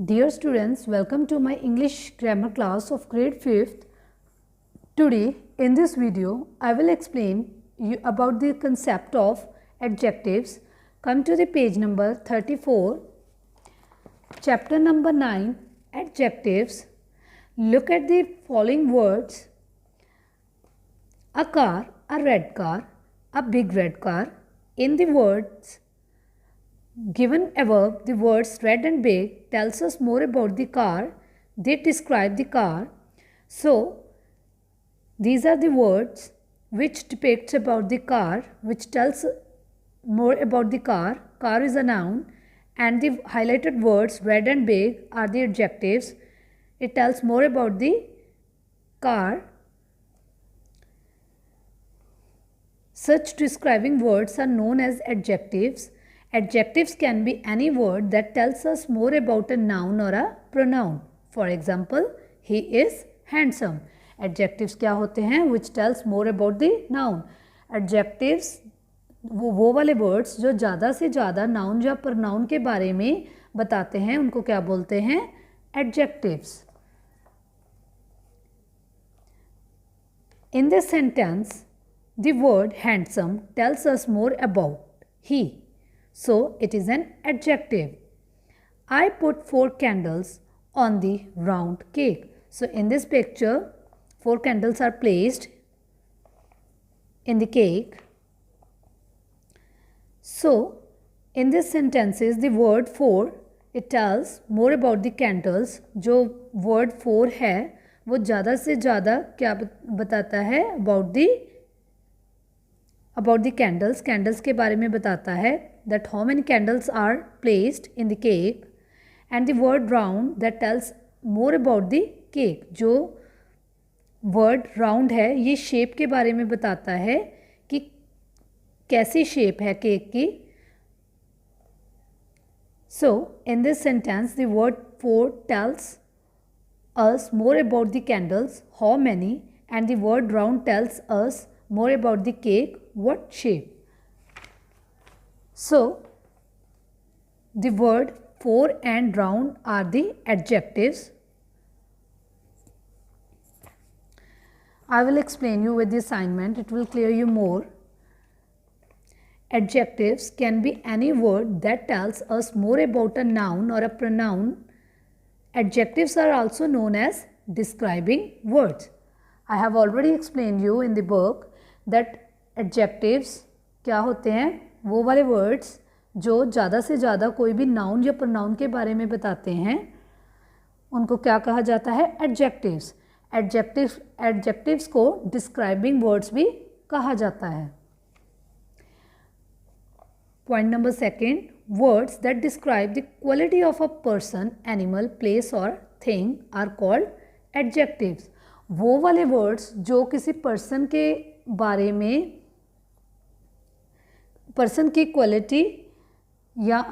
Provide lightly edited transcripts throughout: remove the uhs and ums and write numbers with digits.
Dear students, welcome to my English grammar class of grade 5th. Today, in this video, I will explain you about the concept of adjectives. Come to the page number 34, chapter number 9, adjectives. Look at the following words: a car, a red car, a big red car. In the words given above, the words red and big tells us more about the car. They describe the car. So, these are the words which depicts about the car, which tells more about the car. Car is a noun, and the highlighted words red and big are the adjectives. It tells more about the car. Such describing words are known as adjectives. Adjectives can be any word that tells us more about a noun or a pronoun. For example, he is handsome. Adjectives क्या होते हैं? Which tells more about the noun. Adjectives वो वाले words जो ज़्यादा से ज़्यादा noun या pronoun के बारे में बताते हैं, उनको क्या बोलते हैं? Adjectives. In this sentence, the word handsome tells us more about he. So, it is an adjective. I put 4 candles on the round cake. So, in this picture, 4 candles are placed in the cake. So, in this sentences, the word 4, it tells more about the candles. जो word 4 है, वो ज़्यादा से ज़्यादा क्या बताता है? About the candles. Candles के बारे में बताता है. That how many candles are placed in the cake. And the word round that tells more about the cake. जो word round है, ये shape के बारे में बताता है कि कैसी shape है cake की. So, in this sentence, the word 4 tells us more about the candles, how many, and the word round tells us more about the cake, what shape. So, the word 4 and round are the adjectives. I will explain you with the assignment, it will clear you more. Adjectives can be any word that tells us more about a noun or a pronoun. Adjectives are also known as describing words. I have already explained you in the book that adjectives क्या होते हैं? वो वाले words जो ज़्यादा से ज़्यादा कोई भी noun या pronoun के बारे में बताते हैं, उनको क्या कहा जाता है? Adjectives. Adjectives को describing words भी कहा जाता है. Point number 2, words that describe the quality of a person, animal, place or thing are called adjectives. वो वाले words जो किसी person के बारे में, पर्सन की क्वालिटी या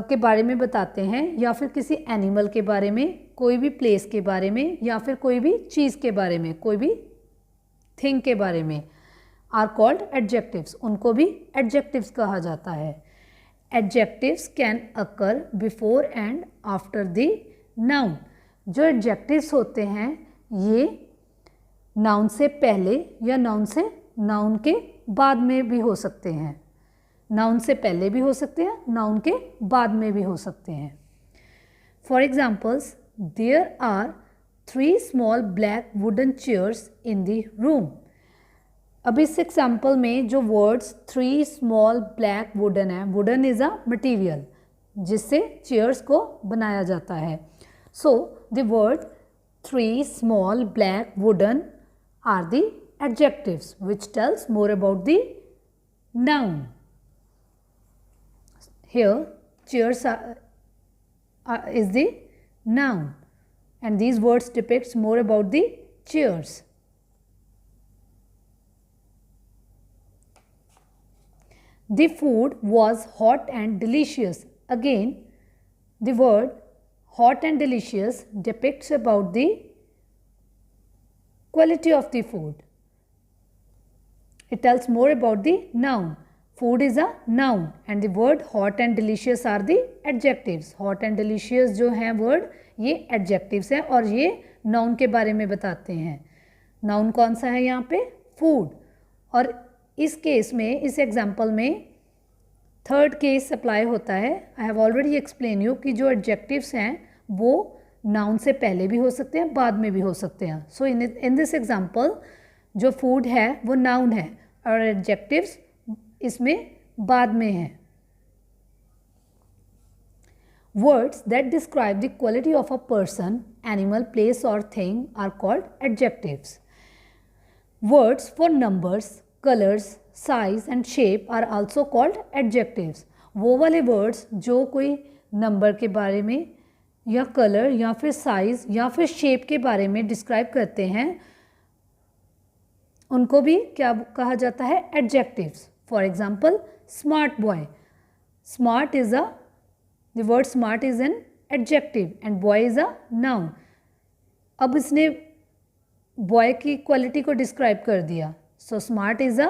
के बारे में बताते हैं, या फिर किसी एनिमल के बारे में, कोई भी प्लेस के बारे में, या फिर कोई भी चीज़ के बारे में, कोई भी थिंग के बारे में, आर कॉल्ड एडजेक्टिव्स. उनको भी एडजेक्टिव्स कहा जाता है. Adjectives can occur before and after the noun. जो एडजेक्टिव्स होते हैं ये नाउन से पहले या नाउन के बाद में भी हो सकते हैं. नाउन से पहले भी हो सकते हैं, नाउन के बाद में भी हो सकते हैं. For examples, there are 3 small black wooden chairs in the room. अब इस एग्जाम्पल में जो वर्ड्स 3 स्मॉल ब्लैक वुडन है, वुडन इज़ अ मटीरियल जिससे चेयर्स को बनाया जाता है. So the word 3 small black wooden are the adjectives which tells more about the noun. Here chairs is the noun and these words depicts more about the chairs. The food was hot and delicious. Again, the word hot and delicious depicts about the quality of the food. It tells more about the noun. Food is a noun and the word hot and delicious are the adjectives. Hot and delicious जो हैं word ये adjectives हैं और ये noun के बारे में बताते हैं. Noun कौन सा है यहाँ पे? Food. और इस केस में, इस एग्जाम्पल में थर्ड केस अप्लाई होता है. I have already explain you कि जो एडजेक्टिव्स हैं वो नाउन से पहले भी हो सकते हैं, बाद में भी हो सकते हैं. सो इन दिस एग्जाम्पल जो फूड है वो नाउन है और एडजेक्टिव्स इसमें बाद में है. Words that describe the quality of a person, animal, place और thing are called adjectives. Words for numbers, colours, size and shape are also called adjectives. वो वाले वर्ड्स जो कोई नंबर के बारे में या कलर या फिर साइज या फिर शेप के बारे में डिस्क्राइब करते हैं उनको भी क्या कहा जाता है? Adjectives. For example smart boy. Smart is the word smart is an adjective and boy is a noun. अब इसने बॉय की क्वालिटी को डिस्क्राइब कर दिया. So smart is a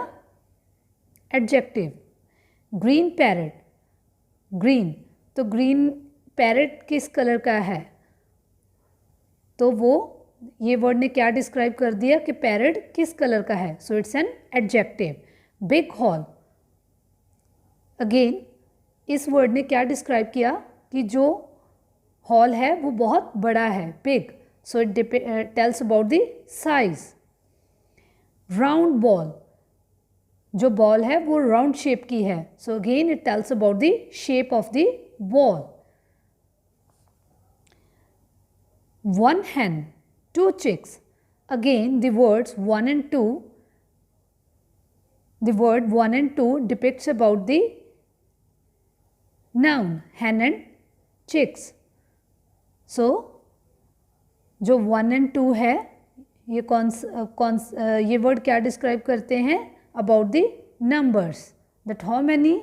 adjective. Green parrot. Green, तो ग्रीन पैरेट किस colour का है? तो वो ये वर्ड ने क्या डिस्क्राइब कर दिया कि पैरेट किस कलर का है. So it's an adjective. Big hall. Again इस वर्ड ने क्या डिस्क्राइब किया कि जो हॉल है वो बहुत बड़ा है, big. So it tells about the size. Round ball. जो बॉल है वो राउंड शेप की है. So again it tells about the shape of the ball. One hen, two chicks. Again, the words one and two, the word one and two depicts about the noun hen and chicks. So, जो one and two है ये ये word क्या describe करते हैं? About the numbers, that how many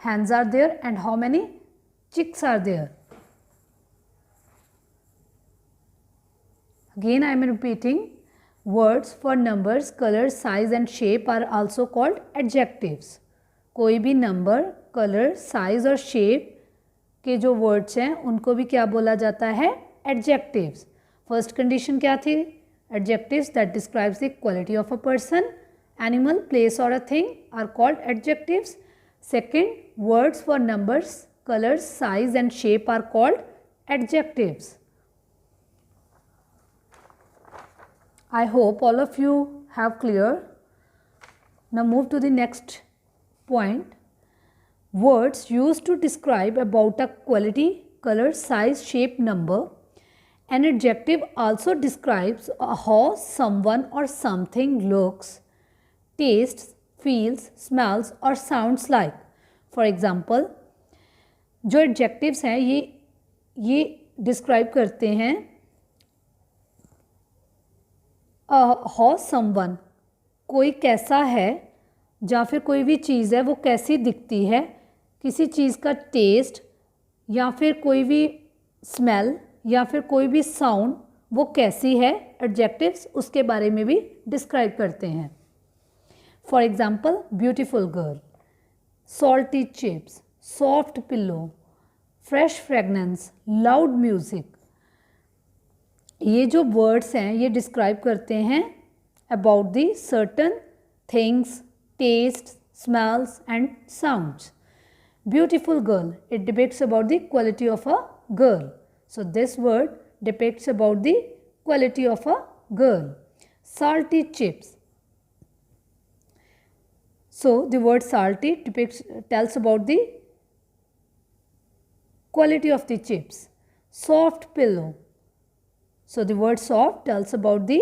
hens are there and how many chicks are there. Again I am repeating, words for numbers, color, size and shape are also called adjectives. कोई भी number, colour, size और shape के जो words हैं उनको भी क्या बोला जाता है? एडजेक्टिव्स. फर्स्ट कंडीशन क्या थी? Adjectives that describes the quality of a person, animal, place और a thing are called adjectives. Second, words for numbers, colours, size and shape are called adjectives. I hope all of you have clear. Now move to the next point. Words used to describe about a quality, color, size, shape, number. An adjective also describes how someone or something looks, tastes, feels, smells or sounds like. For example, जो adjectives हैं ये describe करते हैं how someone, कोई कैसा है या फिर कोई भी चीज़ है वो कैसी दिखती है, किसी चीज़ का टेस्ट या फिर कोई भी स्मेल या फिर कोई भी साउंड वो कैसी है, एडजेक्टिव्स उसके बारे में भी डिस्क्राइब करते हैं. For example beautiful girl, salty chips, soft pillow, fresh fragrance, loud music. ये जो वर्ड्स हैं ये डिस्क्राइब करते हैं about the certain things, taste, smells and sounds. Beautiful girl, it depicts about the quality of a girl. So this word depicts about the quality of a girl. Salty chips. So the word salty tells about the quality of the chips. Soft pillow. So the word soft tells about the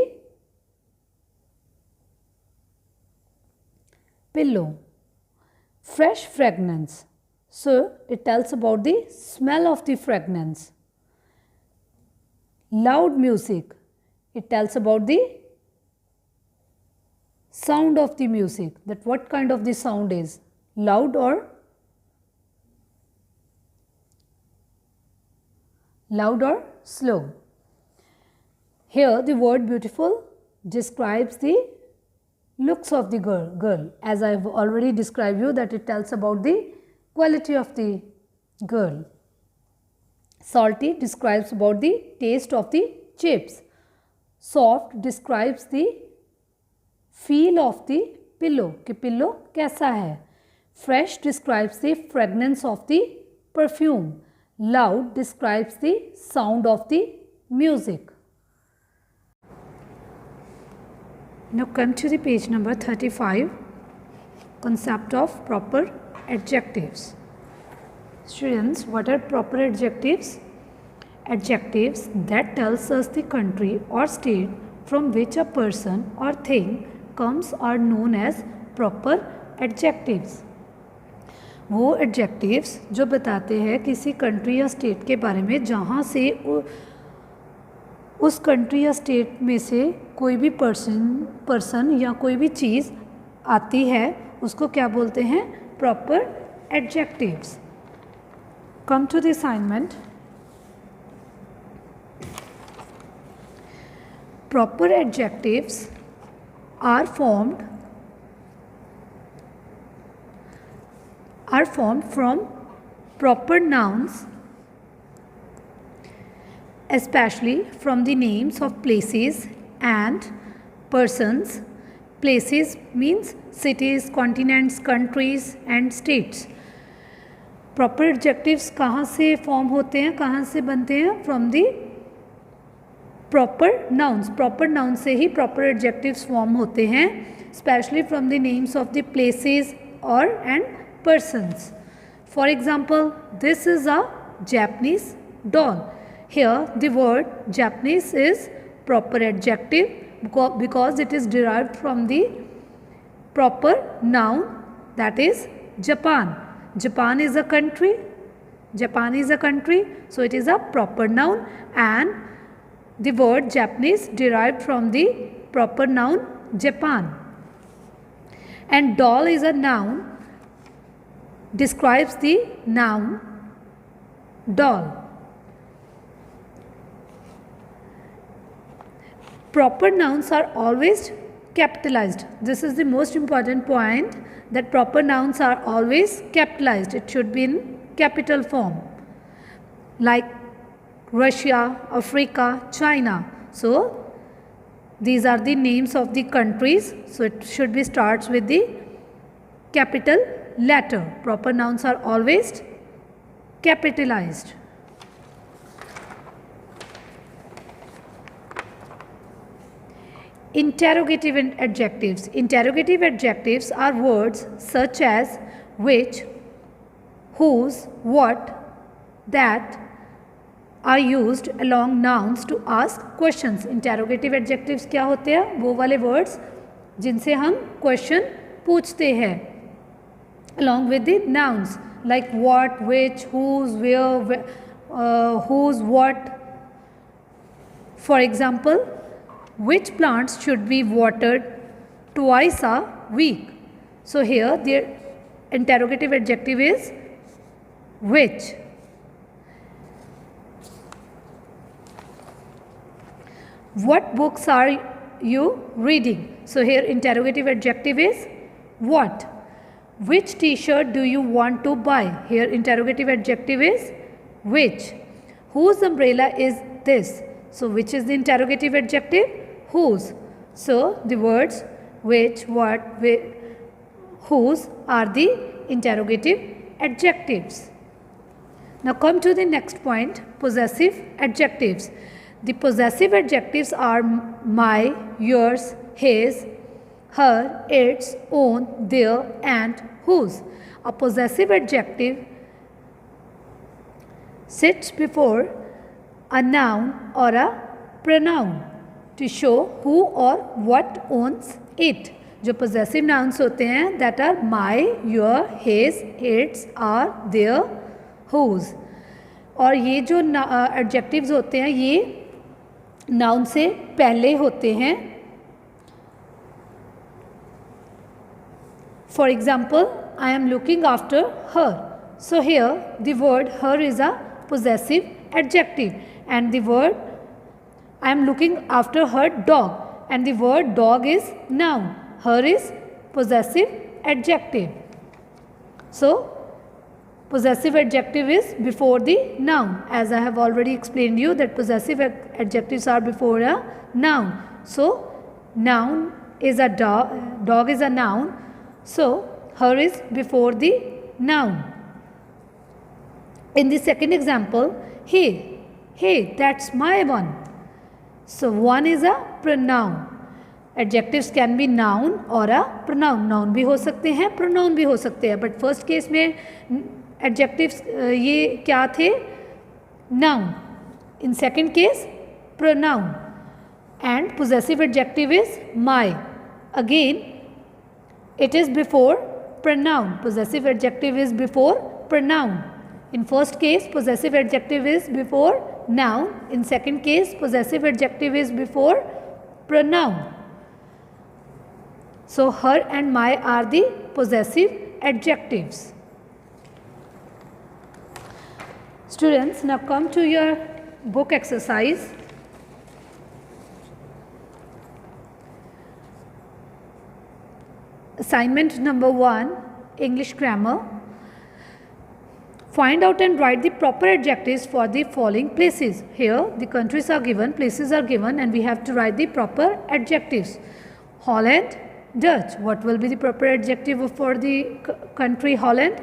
pillow. Fresh fragrance. So it tells about the smell of the fragrance. Loud music. It tells about the sound of the music, that what kind of the sound is, loud or slow. Here the word beautiful describes the looks of the girl. As I have already described you that it tells about the quality of the girl. Salty describes about the taste of the chips. Soft describes the feel of the pillow कि pillow कैसा है. Fresh describes the fragrance of the perfume. Loud describes the sound of the music. Now come to the page number 35, concept of proper adjectives. Students, what are proper adjectives? Adjectives that tells us the country or state from which a person or thing comes are known as proper adjectives. वो adjectives जो बताते हैं किसी country या state के बारे में जहाँ से उस कंट्री या स्टेट में से कोई भी पर्सन या कोई भी चीज़ आती है उसको क्या बोलते हैं? Proper adjectives. Come to the assignment. Proper adjectives are formed from proper nouns, especially from the names of places and persons. Places means cities, continents, countries and states. Proper adjectives कहाँ से form होते हैं, कहाँ से बनते हैं? From the proper nouns. Proper nouns से ही proper adjectives form होते हैं, especially from the names of the places or and persons. For example, this is a Japanese doll. Here the word Japanese is proper adjective because it is derived from the proper noun, that is Japan. Japan is a country. Japan is a country, so it is a proper noun, and the word Japanese derived from the proper noun Japan. And doll is a noun, describes the noun doll. Proper nouns are always capitalized. This is the most important point, that proper nouns are always capitalized. It should be in capital form, like Russia, Africa, China. So these are the names of the countries, so it should be starts with the capital letter. Proper nouns are always capitalized. Interrogative adjectives. Interrogative adjectives are words such as which, whose, what, that are used along nouns to ask questions. Interrogative adjectives क्या होते हैं? वो वाले words जिनसे हम question पूछते हैं along with the nouns like what, which, whose, where, whose, what. For example, which plants should be watered twice a week? So here the interrogative adjective is which. What books are you reading? So here interrogative adjective is what. Which t-shirt do you want to buy? Here interrogative adjective is which. Whose umbrella is this? So which is the interrogative adjective? Whose. So the words which, what, whose are the interrogative adjectives. Now come to the next point, possessive adjectives. The possessive adjectives are my, yours, his, her, its, own, their and whose. A possessive adjective sits before a noun or a pronoun to show who or what owns it. जो possessive nouns होते हैं that are my, your, his, its, our, their, whose. और ये जो adjectives होते हैं ये noun से पहले होते हैं. For example, I am looking after her. So here the word her is a possessive adjective, and the word I am looking after her dog, and the word dog is noun. her is possessive adjective. So possessive adjective is before the noun, as I have already explained you that possessive adjectives are before a noun. So noun is a dog is a noun, so her is before the noun. In the second example, hey, that's my one. So one is a pronoun. Adjectives can be noun or a pronoun. Noun भी हो सकते हैं, pronoun भी हो सकते हैं. But first case में adjectives ये क्या थे? Noun. In second case, pronoun. And possessive adjective is my. Again, it is before pronoun. Possessive adjective is before pronoun. In first case, possessive adjective is before noun. In second case, possessive adjective is before pronoun. So her and my are the possessive adjectives. Students, now come to your book exercise. Assignment number 1, English grammar. Find out and write the proper adjectives for the following places. Here the countries are given, places are given, and we have to write the proper adjectives. Holland, Dutch. What will be the proper adjective for the country Holland?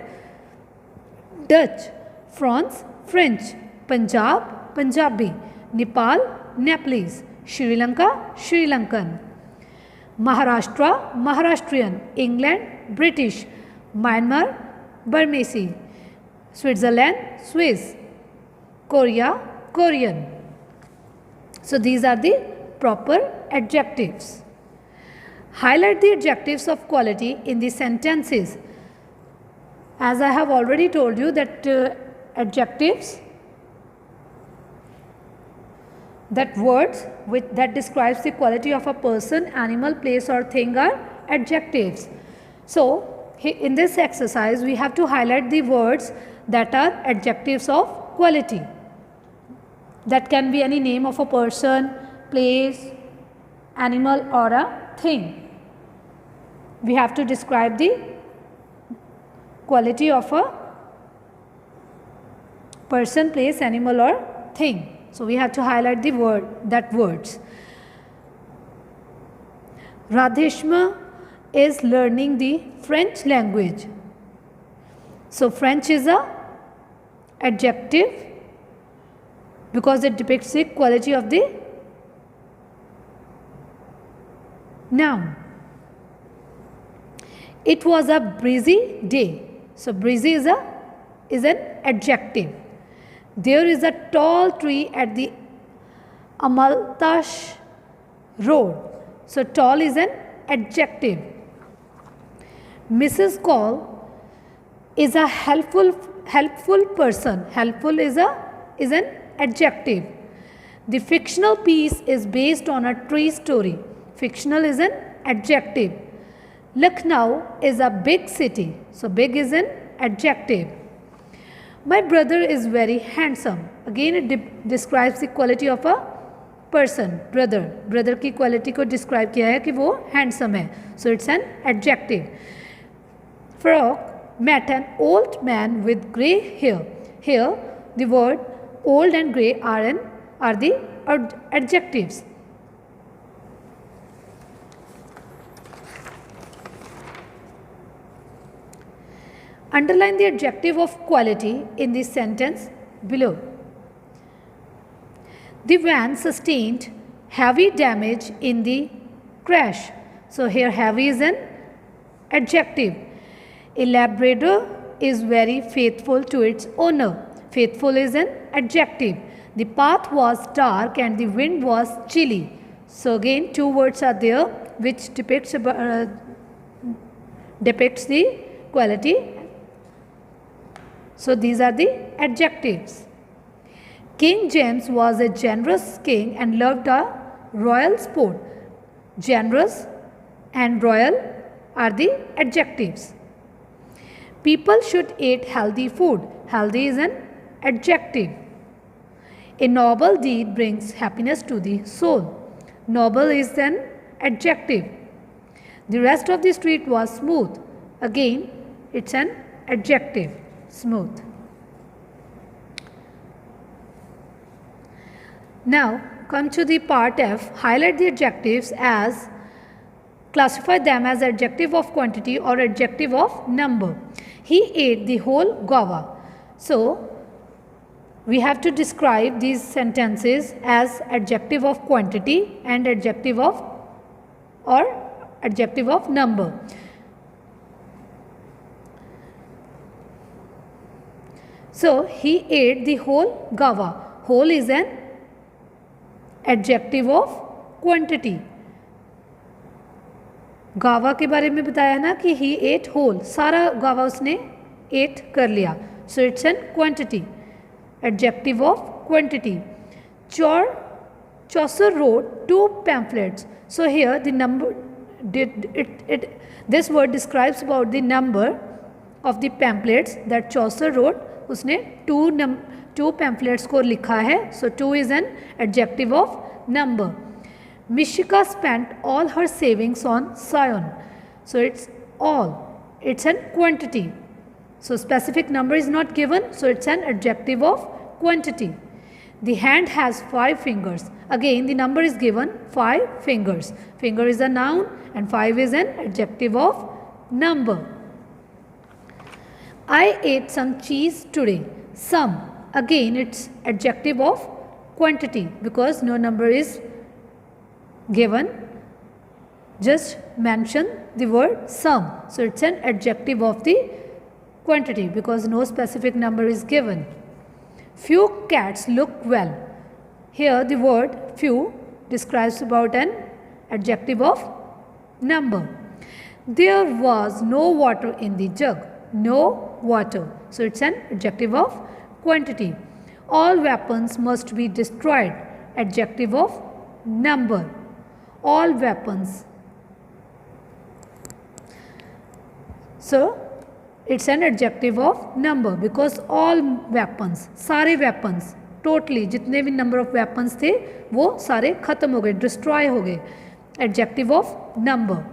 Dutch. France, French. Punjab, Punjabi. Nepal, Nepalese. Sri Lanka, Sri Lankan. Maharashtra, Maharashtrian. England, British. Myanmar, Burmese. Switzerland, Swiss. Korea, Korean. So these are the proper adjectives. Highlight the adjectives of quality in the sentences. As I have already told you that adjectives, that words that describes the quality of a person, animal, place or thing are adjectives. So in this exercise we have to highlight the words that are adjectives of quality. That can be any name of a person, place, animal or a thing. We have to describe the quality of a person, place, animal or thing. So we have to highlight the words. Radheshma is learning the French language. So French is a adjective because it depicts the quality of the noun. It was a breezy day. So breezy is an adjective. There is a tall tree at the Amaltash road. So tall is an adjective. Mrs. Call is a helpful person. Helpful is an adjective. The fictional piece is based on a true story. Fictional is an adjective. Lucknow is a big city. So big is an adjective. My brother is very handsome. Again it describes the quality of a person. Brother की quality को describe किया है कि वो handsome है. So it's an adjective. Frog met an old man with grey hair. Here the word old and grey are the adjectives. Underline the adjective of quality in the sentence below. The van sustained heavy damage in the crash. So here heavy is an adjective. A Labrador is very faithful to its owner. Faithful is an adjective. The path was dark and the wind was chilly. So again two words are there which depicts the quality. So these are the adjectives. King James was a generous king and loved a royal sport. Generous and royal are the adjectives. People should eat healthy food. Healthy is an adjective. A noble deed brings happiness to the soul. Noble is an adjective. The rest of the street was smooth. Again, it's an adjective, smooth. Now, come to the part F. Highlight the adjectives as, classify them as adjective of quantity or adjective of number. He ate the whole guava. So, we have to describe these sentences as adjective of quantity and adjective of number. So, he ate the whole guava. Whole is an adjective of quantity. गावा के बारे में बताया ना कि he ate whole, सारा गावा उसने ate कर लिया. So it's an quantity, adjective of quantity. Chaucer wrote 2 pamphlets. So here the number, this word describes about the number of the pamphlets that Chaucer wrote. उसने 2 pamphlets को लिखा है. So 2 is an adjective of number. Mishika spent all her savings on Sion. So it's all. It's an quantity. So specific number is not given. So it's an adjective of quantity. The hand has 5 fingers. Again, the number is given 5 fingers. Finger is a noun and 5 is an adjective of number. I ate some cheese today. Some. Again, it's adjective of quantity because no number is given. Just mention the word some. So it's an adjective of the quantity because no specific number is given. Few cats look well. Here the word few describes about an adjective of number. There was no water in the jug. No water. So it's an adjective of quantity. All weapons must be destroyed. Adjective of number. All weapons. So it's an adjective of number because all weapons, सारे weapons, totally जितने भी number of weapons थे वो सारे खत्म हो गए, destroy हो गए. Adjective of number.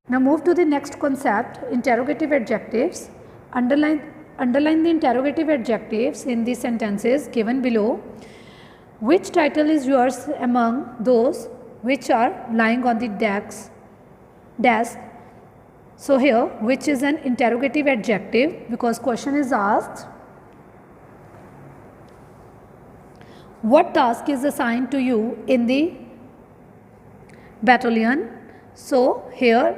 Now move to the next concept, interrogative adjectives. Underline the interrogative adjectives in the sentences given below. Which title is yours among those which are lying on the desk? So here, which is an interrogative adjective because question is asked. What task is assigned to you in the battalion? So here,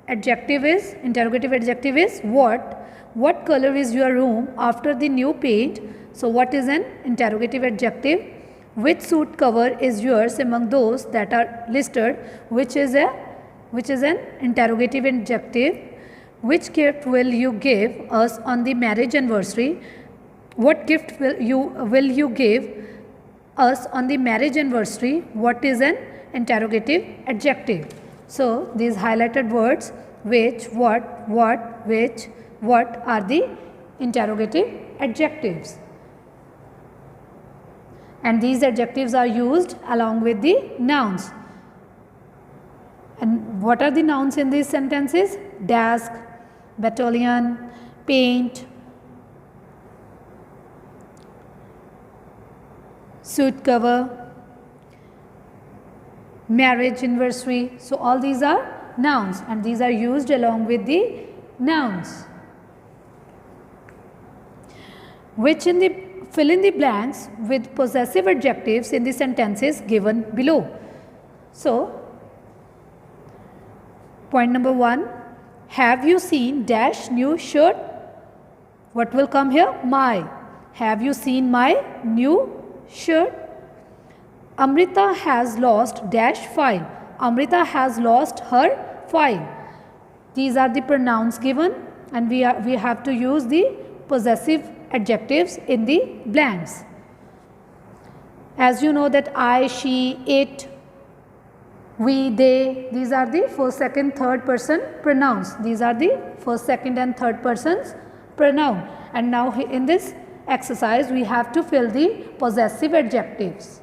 interrogative adjective is what. What color is your room after the new paint? So what is an interrogative adjective? Which suit cover is yours among those that are listed? Which is an interrogative adjective. Which gift will you give us on the marriage anniversary? What gift will you give us on the marriage anniversary? What is an interrogative adjective? So these highlighted words, which, what, which, what are the interrogative adjectives. And these adjectives are used along with the nouns. And what are the nouns in these sentences? Desk, battalion, paint, suit cover, marriage anniversary. So all these are nouns and these are used along with the nouns. Fill in the blanks with possessive adjectives in the sentences given below. So point number 1, have you seen dash new shirt? What will come here? My. Have you seen my new shirt? Amrita has lost dash file. Amrita has lost her file. These are the pronouns given and we have to use the possessive adjectives in the blanks. As you know that I, she, it, we, they, these are the first, second, third person pronouns. These are the first, second and third persons pronoun. And now in this exercise we have to fill the possessive adjectives.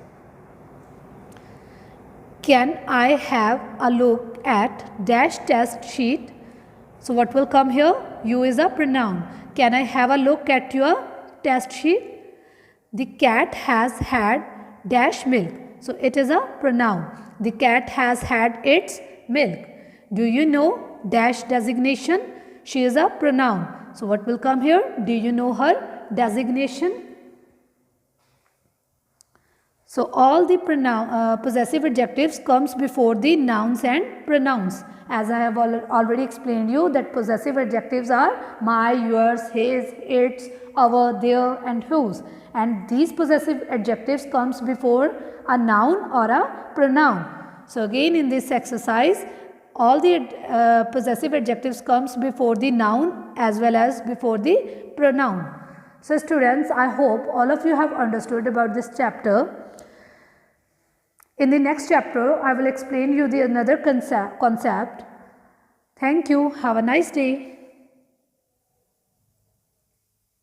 can I have a look at dash test sheet? So what will come here? You is a pronoun. Can I have a look at your test sheet? The cat has had dash milk. So it is a pronoun. The cat has had its milk. Do you know dash designation? She is a pronoun. So what will come here? Do you know her designation? So all the possessive adjectives comes before the nouns and pronouns. As I have already explained you that possessive adjectives are my, yours, his, its, our, their and whose. And these possessive adjectives comes before a noun or a pronoun. So again in this exercise, all the possessive adjectives comes before the noun as well as before the pronoun. So students, I hope all of you have understood about this chapter. In the next chapter, I will explain you the another concept. Thank you. Have a nice day.